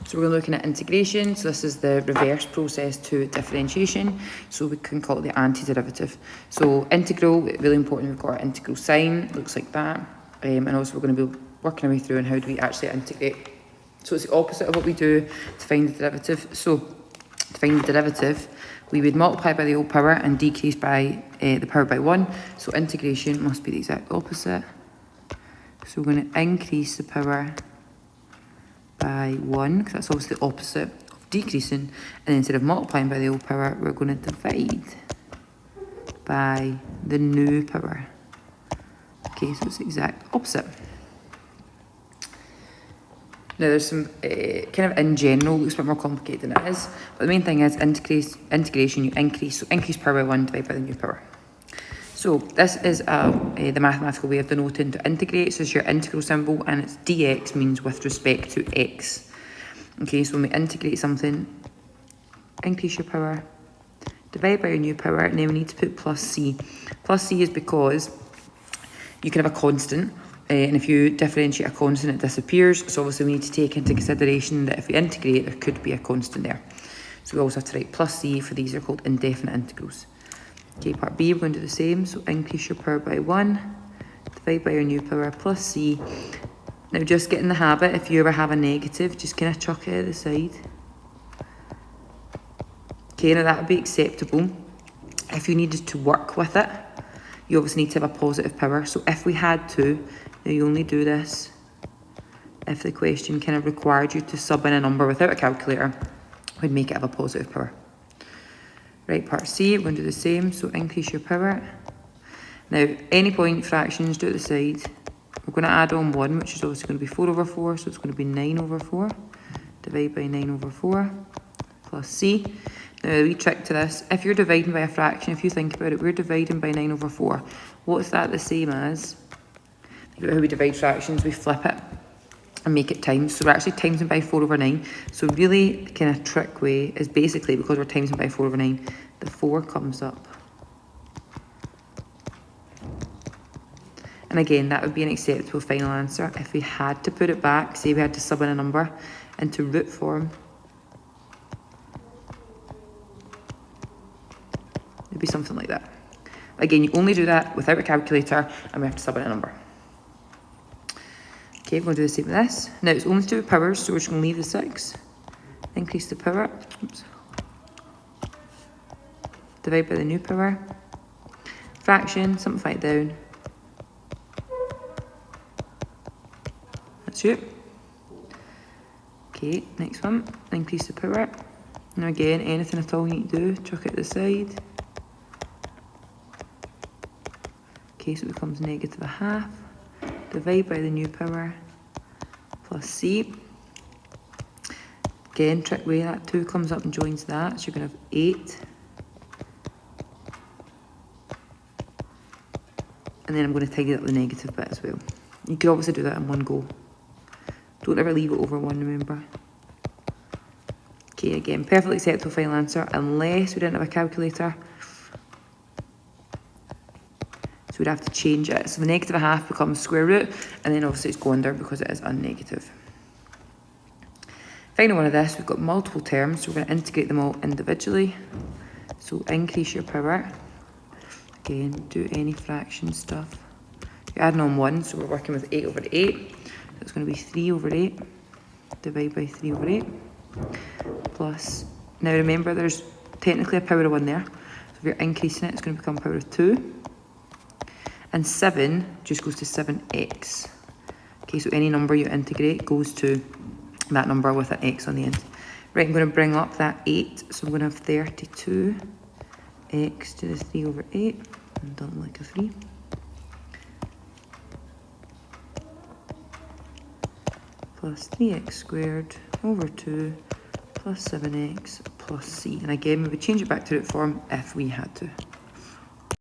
So we're looking at integration. So this is the reverse process to differentiation. So we can call it the antiderivative. So integral, really important, we've got our integral sign, looks like that. And also we're going to be working our way through on how do we actually integrate. So it's the opposite of what we do to find the derivative. So to find the derivative, we would multiply by the whole power and decrease by the power by 1. So integration must be the exact opposite. So we're going to increase the power by 1, because that's obviously the opposite of decreasing. And then instead of multiplying by the whole power, we're going to divide by the new power. Okay, so it's the exact opposite. Now there's some, kind of in general, looks a bit more complicated than it is. But the main thing is integration, you increase. So increase power by 1 divided by the new power. So this is the mathematical way of denoting to integrate. So it's your integral symbol and it's dx means with respect to x. Okay, so when we integrate something, increase your power, divide by your new power, and then we need to put plus c. Plus c is because you can have a constant, and if you differentiate a constant, it disappears. So obviously we need to take into consideration that if we integrate, there could be a constant there. So we also have to write plus c for these are called indefinite integrals. Okay, part B, we're going to do the same. So increase your power by 1, divide by your new power plus c. Now just get in the habit, if you ever have a negative, just kind of chuck it at the side. Okay, now that would be acceptable. If you needed to work with it, you obviously need to have a positive power. So if we had to, now you only do this if the question kind of required you to sub in a number without a calculator, we'd make it have a positive power. Right, part C, we're going to do the same. So increase your power. Now, any point fractions, do it at the side. We're going to add on 1, which is obviously going to be 4 over 4. So it's going to be 9 over 4. Divide by 9 over 4 plus C. Now, a wee trick to this. If you're dividing by a fraction, if you think about it, we're dividing by 9 over 4. What's that the same as? Think about how we divide fractions. We flip it and make it times. So we're actually timesing by 4 over 9. So really, the kind of trick way is basically, because we're timesing by 4 over 9, the 4 comes up. And again, that would be an acceptable final answer. If we had to put it back, say we had to sub in a number into root form, it'd be something like that. Again, you only do that without a calculator, and we have to sub in a number. Okay, we're going to do the same with this. Now, it's only to do with powers, so we're just going to leave the 6. Increase the power. Oops. Divide by the new power. Fraction, simplify it down. That's it. Okay, next one. Increase the power. Now again, anything at all you need to do, chuck it to the side. Okay, so it becomes negative a half. Divide by the new power plus c. Again, trick way, that 2 comes up and joins that, so you're going to have 8. And then I'm going to tidy up the negative bit as well. You could obviously do that in one go. Don't ever leave it over 1, remember. Okay, again, perfectly acceptable final answer, unless we didn't have a calculator. So we'd have to change it. So the negative a half becomes square root, and then obviously it's going down because it is unnegative. Final one of this, we've got multiple terms, so we're going to integrate them all individually. So increase your power. Again, do any fraction stuff. You're adding on 1, so we're working with 8 over 8. So it's going to be 3 over 8. Divide by 3 over 8. Plus, now remember there's technically a power of 1 there. So if you're increasing it, it's going to become a power of 2. And 7 just goes to 7x. Okay, so any number you integrate goes to that number with an x on the end. Right, I'm going to bring up that 8. So I'm going to have 32x to the 3 over 8. And done like a 3. Plus 3x squared over 2 plus 7x plus c. And again, we would change it back to root form if we had to.